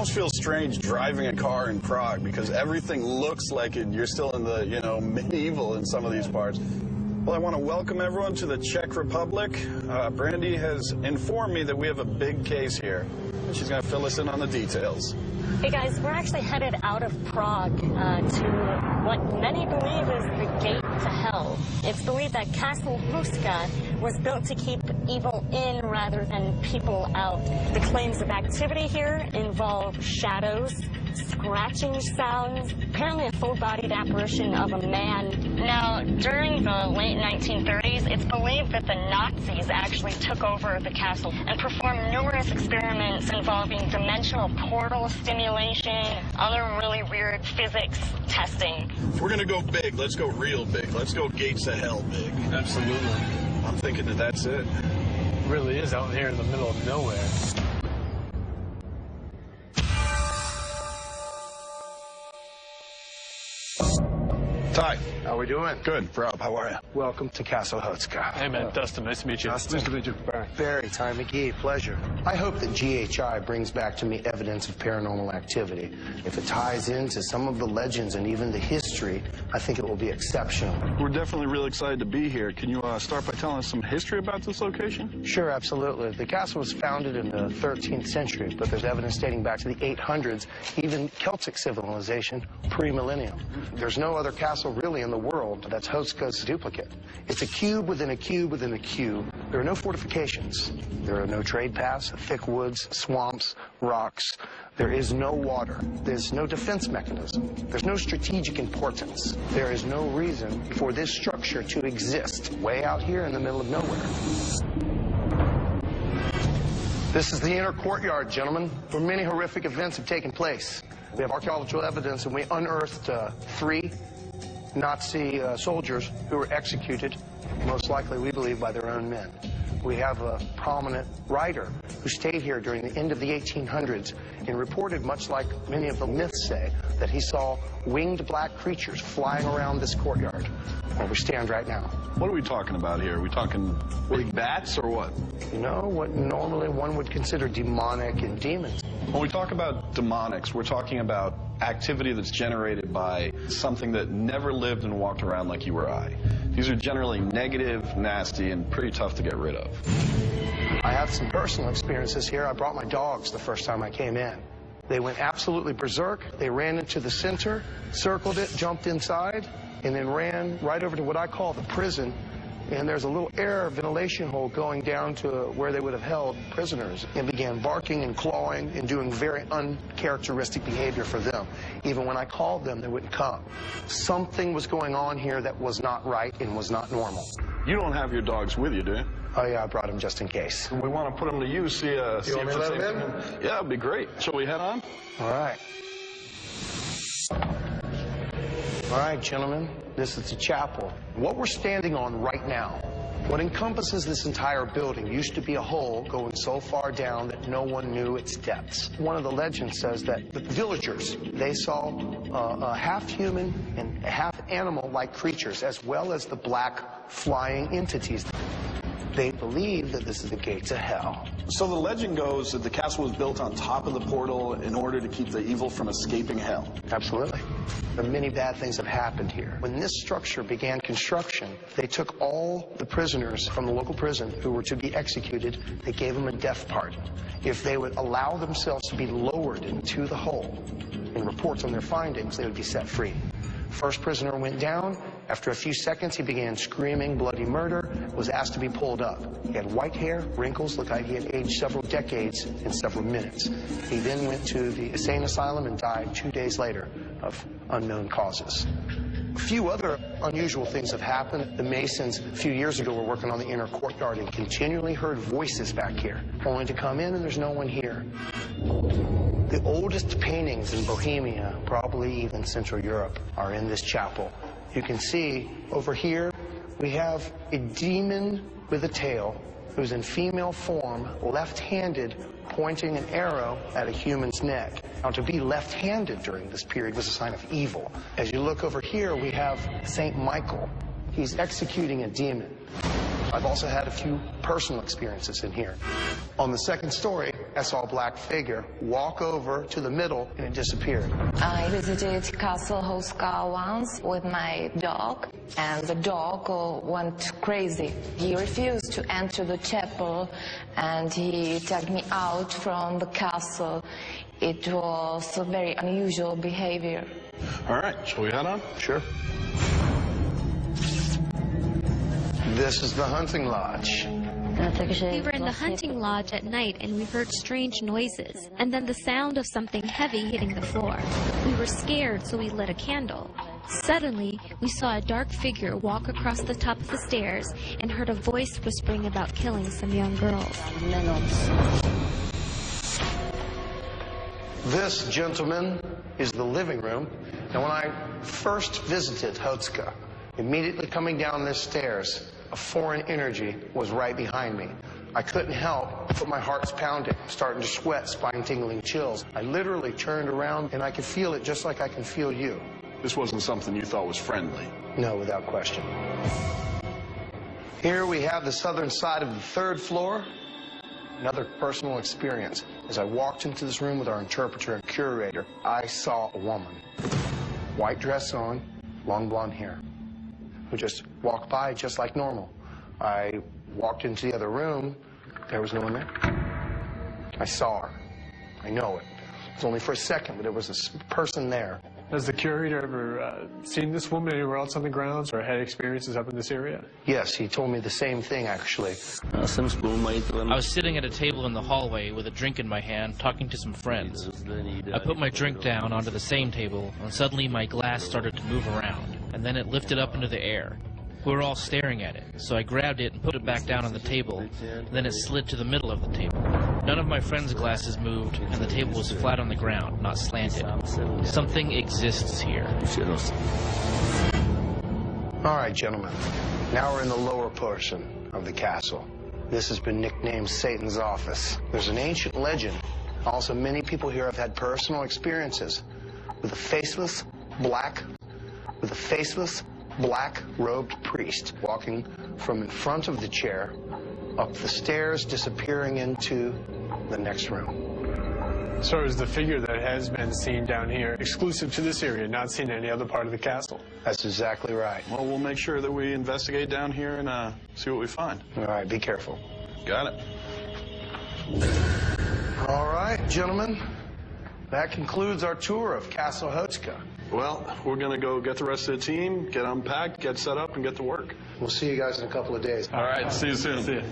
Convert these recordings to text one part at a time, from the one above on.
almost feels strange driving a car in Prague because everything looks like you're still in the, you know, medieval in some of these parts. Well, I want to welcome everyone to the Czech Republic. Brandy has informed me that we have a big case here. She's going to fill us in on the details. Hey guys, we're actually headed out of Prague to what many believe is the gate to hell. It's believed that Castle Houska was built to keep evil in rather than people out. The claims of activity here involve shadows, scratching sounds, apparently a full-bodied apparition of a man. Now, during the late 1930s, it's believed that the Nazis actually took over the castle and performed numerous experiments involving dimensional portal stimulation, other really weird physics testing. If we're gonna go big, let's go real big. Let's go gates of hell big. Absolutely. I'm thinking that that's it. It really is out here in the middle of nowhere. Ty. How we doing? Good. Rob, how are you? Welcome to Castle Houska. Hey, man. Dustin, nice to meet you. Dustin. Nice to meet you. Barry, Ty McGee, pleasure. I hope that GHI brings back to me evidence of paranormal activity. If it ties into some of the legends and even the history, I think it will be exceptional. We're definitely real excited to be here. Can you start by telling us some history about this location? Sure, absolutely. The castle was founded in the 13th century, but there's evidence dating back to the 800s, even Celtic civilization, pre-millennium. There's no other castle really in the world that's Houska's duplicate. It's a cube within a cube within a cube. There are no fortifications. There are no trade paths, thick woods, swamps, rocks. There is no water. There's no defense mechanism. There's no strategic importance. There is no reason for this structure to exist way out here in the middle of nowhere. This is the inner courtyard, gentlemen, where many horrific events have taken place. We have archaeological evidence, and we unearthed 3 Nazi soldiers who were executed, most likely, we believe, by their own men. We have a prominent writer who stayed here during the end of the 1800s and reported, much like many of the myths say, that he saw winged black creatures flying around this courtyard where we stand right now. What are we talking about here? Are we talking big bats or what? You know, what normally one would consider demonic and demons. When we talk about demonics, we're talking about activity that's generated by something that never lived and walked around like you or I. These are generally negative, nasty, and pretty tough to get rid of. I have some personal experiences here. I brought my dogs the first time I came in. They went absolutely berserk. They ran into the center, circled it, jumped inside, and then ran right over to what I call the prison. And there's a little air ventilation hole going down to where they would have held prisoners, and began barking and clawing and doing very uncharacteristic behavior for them. Even when I called them, they wouldn't come. Something was going on here that was not right and was not normal. You don't have your dogs with you, do you? Oh, yeah, I brought them just in case. We want to put them to use, see if want me to let them in? Yeah, it'd be great. Shall we head on? All right. All right, gentlemen, this is the chapel. What we're standing on right now, what encompasses this entire building, used to be a hole going so far down that no one knew its depths. One of the legends says that the villagers, they saw half-human and half-animal-like creatures, as well as the black flying entities. They believe that this is the gate to hell. So the legend goes that the castle was built on top of the portal in order to keep the evil from escaping hell. Absolutely. Many bad things have happened here. When this structure began construction, they took all the prisoners from the local prison who were to be executed. They gave them a death pardon. If they would allow themselves to be lowered into the hole and report on their findings, they would be set free. First prisoner went down. After a few seconds, he began screaming bloody murder, was asked to be pulled up. He had white hair, wrinkles, looked like he had aged several decades in several minutes. He then went to the insane asylum and died 2 days later of unknown causes. A few other unusual things have happened. The Masons, a few years ago, were working on the inner courtyard and continually heard voices back here, only to come in and there's no one here. The oldest paintings in Bohemia, probably even Central Europe, are in this chapel. You can see over here, we have a demon with a tail who's in female form, left-handed, pointing an arrow at a human's neck. Now, to be left-handed during this period was a sign of evil. As you look over here, we have St. Michael. He's executing a demon. I've also had a few personal experiences in here. On the second story, I saw a black figure walk over to the middle, and it disappeared. I visited Castle Houska once with my dog, and the dog went crazy. He refused to enter the chapel, and he tagged me out from the castle. It was a very unusual behavior. All right, shall we head on? Sure. This is the hunting lodge. We were in the hunting lodge at night and we heard strange noises, and then the sound of something heavy hitting the floor. We were scared, so we lit a candle. Suddenly, we saw a dark figure walk across the top of the stairs and heard a voice whispering about killing some young girls. This, gentlemen, is the living room. And when I first visited Houska, immediately coming down this stairs, a foreign energy was right behind me. I couldn't help but my heart's pounding, starting to sweat, spine-tingling chills. I literally turned around and I could feel it just like I can feel you. This wasn't something you thought was friendly. No, without question. Here we have the southern side of the third floor. Another personal experience. As I walked into this room with our interpreter and curator, I saw a woman. White dress on, long blonde hair, who just walked by just like normal. I walked into the other room. There was no one there. I saw her. I know it. It was only for a second, but there was this person there. Has the curator ever seen this woman anywhere else on the grounds or had experiences up in this area? Yes, he told me the same thing, actually. I was sitting at a table in the hallway with a drink in my hand, talking to some friends. I put my drink down onto the same table, and suddenly my glass started to move around, and then it lifted up into the air. We were all staring at it, so I grabbed it and put it back down on the table, and then it slid to the middle of the table. None of my friends' glasses moved, and the table was flat on the ground, not slanted. Something exists here. All right, gentlemen. Now we're in the lower portion of the castle. This has been nicknamed Satan's office. There's an ancient legend. Also, many people here have had personal experiences with a faceless, black-robed priest walking from in front of the chair up the stairs, disappearing into the next room. So is the figure that has been seen down here exclusive to this area, not seen in any other part of the castle? That's exactly right. Well, we'll make sure that we investigate down here and see what we find. All right, be careful. Got it. All right, gentlemen. That concludes our tour of Castle Houska. Well, we're going to go get the rest of the team, get unpacked, get set up, and get to work. We'll see you guys in a couple of days. All right, see you soon. See you.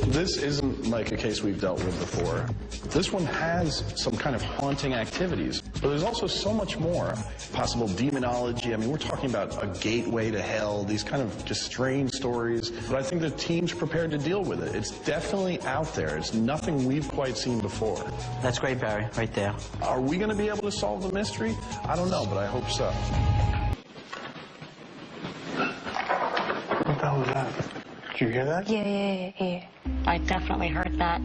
This isn't like a case we've dealt with before. This one has some kind of haunting activities, but there's also so much more. Possible demonology. I mean, we're talking about a gateway to hell, these kind of just strange stories. But I think the team's prepared to deal with it. It's definitely out there. It's nothing we've quite seen before. That's great, Barry, right there. Are we going to be able to solve the mystery? I don't know, but I hope so. What the hell was that? Did you hear that? Yeah. I definitely heard that.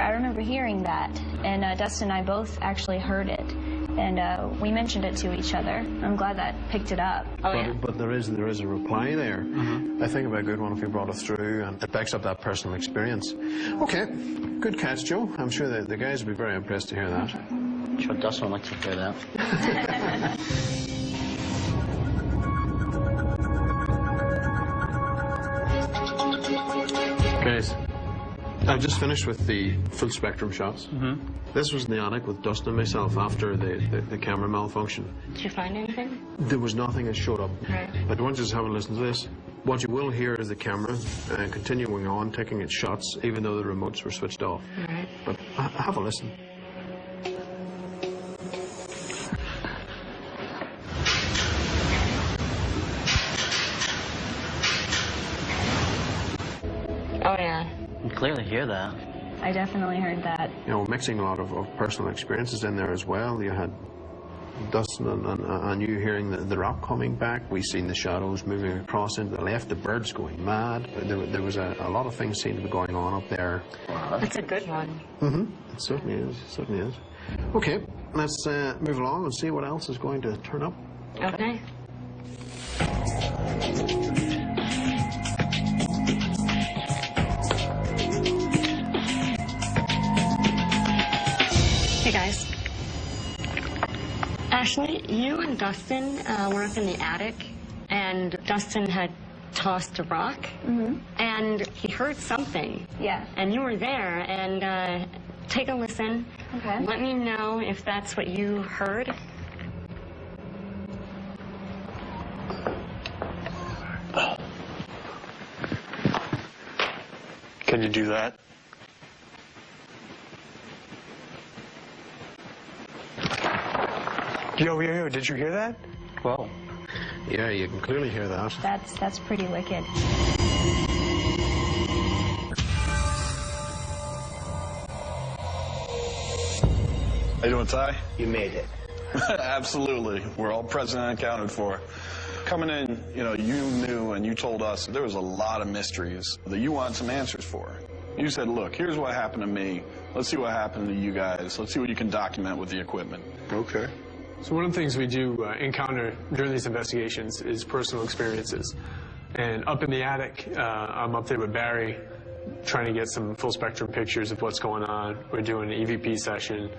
I remember hearing that, and Dustin and I both actually heard it, and we mentioned it to each other. I'm glad that picked it up. Oh, yeah. But there is a reply there. I think it'd be a good one if you brought it through, and it backs up that personal experience. Okay, good catch, Joe. I'm sure the guys would be very impressed to hear that. Sure, Dustin would like to hear that. Guys, I've just finished with the full spectrum shots. This was in the attic with Dustin and myself after the camera malfunction. Did you find anything? There was nothing that showed up. Right. But I want you to have a listen to this. What you will hear is the camera continuing on, taking its shots, even though the remotes were switched off. Right. But have a listen. Oh, yeah. You can clearly hear that. I definitely heard that. You know, mixing a lot of personal experiences in there as well. You had Dustin and you hearing the rock coming back. We seen the shadows moving across into the left, the birds going mad. There was a lot of things seemed to be going on up there. That's a good one. It certainly is. It certainly is. Okay, let's move along and see what else is going to turn up. Ashley, you and Dustin were up in the attic, and Dustin had tossed a rock, and he heard something. Yeah. And you were there, and take a listen. Okay. Let me know if that's what you heard. Can you do that? Yo, did you hear that? Well, yeah, you can clearly hear that. That's pretty wicked. How you doing, Ty? You made it. Absolutely. We're all present and accounted for. Coming in, you knew and you told us there was a lot of mysteries that you want some answers for. You said, look, here's what happened to me. Let's see what happened to you guys. Let's see what you can document with the equipment. Okay. So one of the things we do encounter during these investigations is personal experiences. And up in the attic, I'm up there with Barry, trying to get some full spectrum pictures of what's going on. We're doing an EVP session,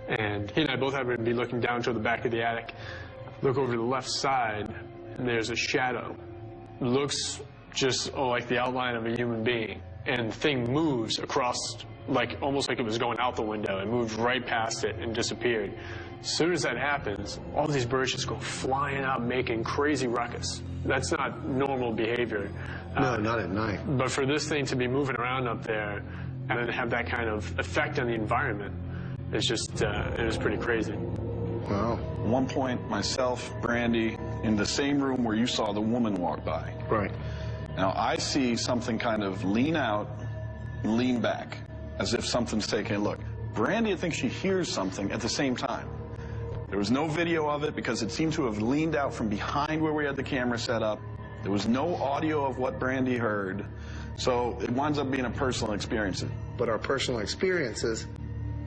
and he and I both happen to be looking down toward the back of the attic. Look over to the left side, and there's a shadow. Looks just like the outline of a human being. And the thing moves across, almost like it was going out the window, and moved right past it and disappeared. As soon as that happens, all these birds just go flying out, making crazy ruckus. That's not normal behavior. No, not at night. But for this thing to be moving around up there and then have that kind of effect on the environment, it's just, it was pretty crazy. Wow. At one point, myself, Brandy, in the same room where you saw the woman walk by. Right. Now, I see something kind of lean out and lean back, as if something's taking a look. Brandy, I think she hears something at the same time. There was no video of it because it seemed to have leaned out from behind where we had the camera set up. There was no audio of what Brandy heard. So it winds up being a personal experience. But our personal experiences,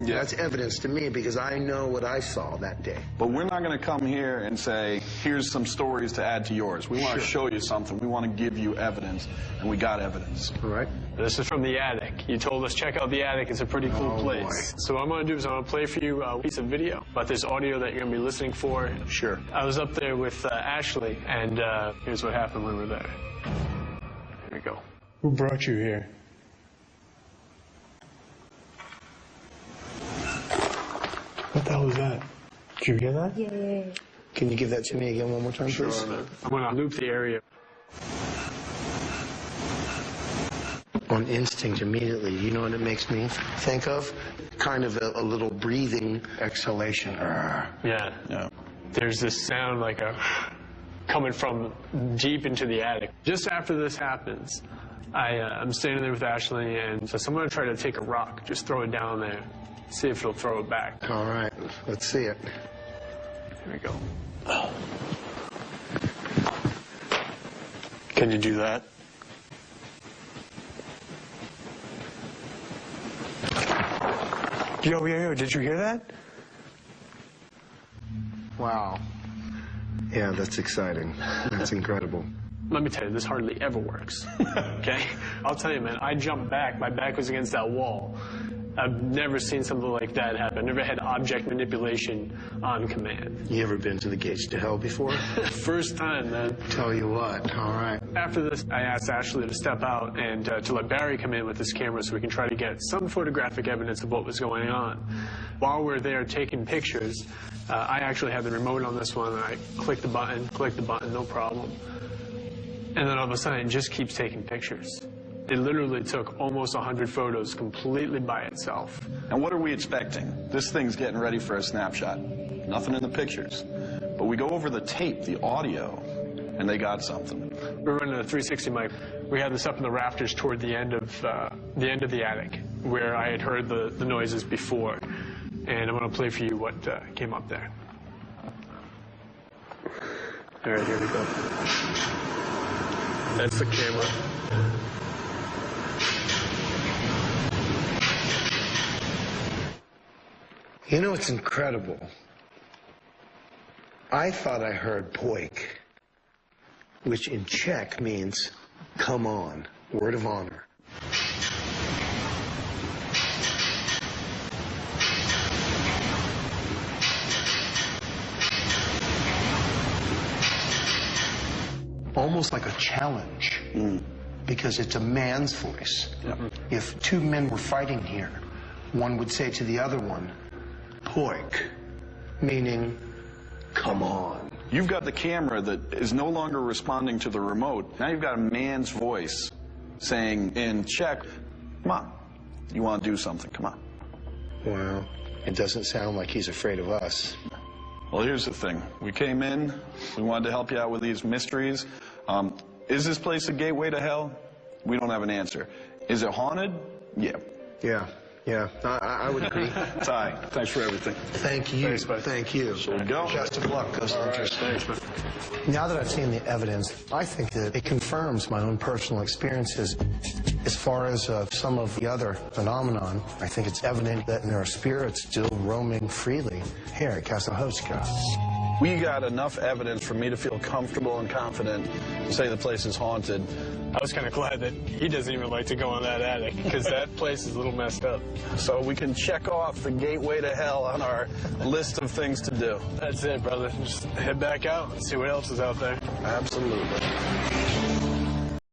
that's evidence to me because I know what I saw that day. But we're not going to come here and say, here's some stories to add to yours. We want to show you something. We want to give you evidence, and we got evidence. All right. This is from the attic. You told us check out the attic. It's a pretty cool place. Boy. So what I'm going to do is I'm going to play for you a piece of video about this audio that you're going to be listening for. Sure. I was up there with Ashley, and here's what happened when we were there. Here we go. Who brought you here? What the hell was that? Did you hear that? Yeah. Can you give that to me again one more time, please? I'm going to loop the area. On instinct immediately, you know what it makes me think of? Kind of a little breathing exhalation. Yeah. There's this sound like coming from deep into the attic. Just after this happens, I'm standing there with Ashley, and so I'm going to try to take a rock, just throw it down there, see if it'll throw it back. All right, let's see it. Here we go. Can you do that? Yo, did you hear that? Wow. Yeah, that's exciting. That's incredible. Let me tell you, this hardly ever works. Okay? I'll tell you, man, I jumped back. My back was against that wall. I've never seen something like that happen. I've never had object manipulation on command. You ever been to the gates to hell before? First time, man. Tell you what, all right. After this, I asked Ashley to step out and to let Barry come in with his camera so we can try to get some photographic evidence of what was going on. While we're there taking pictures, I actually had the remote on this one, and I click the button, no problem. And then all of a sudden, it just keeps taking pictures. It literally took almost 100 photos completely by itself. And what are we expecting? This thing's getting ready for a snapshot. Nothing in the pictures. But we go over the tape, the audio, and they got something. We're running a 360 mic. We had this up in the rafters toward the end of the attic, where I had heard the noises before. And I'm going to play for you what came up there. All right, here we go. That's the camera. You know, it's incredible. I thought I heard poik, which in Czech means come on, word of honor. almost like a challenge, because it's a man's voice. If two men were fighting here, one would say to the other one, "Poik," meaning, "Come on." You've got the camera that is no longer responding to the remote. Now you've got a man's voice saying in Czech, "Come on, you want to do something, come on." Well, it doesn't sound like he's afraid of us. Well, here's the thing. We came in, we wanted to help you out with these mysteries. Is this place a gateway to hell? We don't have an answer. Is it haunted? Yeah. Yeah, I would agree. Ty, thanks for everything. Thank you. Thanks, bud. Thank you. So we go. Best of luck, Ghost Hunters. Thanks, man. Now that I've seen the evidence, I think that it confirms my own personal experiences. As far as some of the other phenomenon, I think it's evident that there are spirits still roaming freely here at Castle Houska. We got enough evidence for me to feel comfortable and confident to say the place is haunted. I was kind of glad that he doesn't even like to go on that attic, because that place is a little messed up. So we can check off the gateway to hell on our list of things to do. That's it, brother. Just head back out and see what else is out there. Absolutely.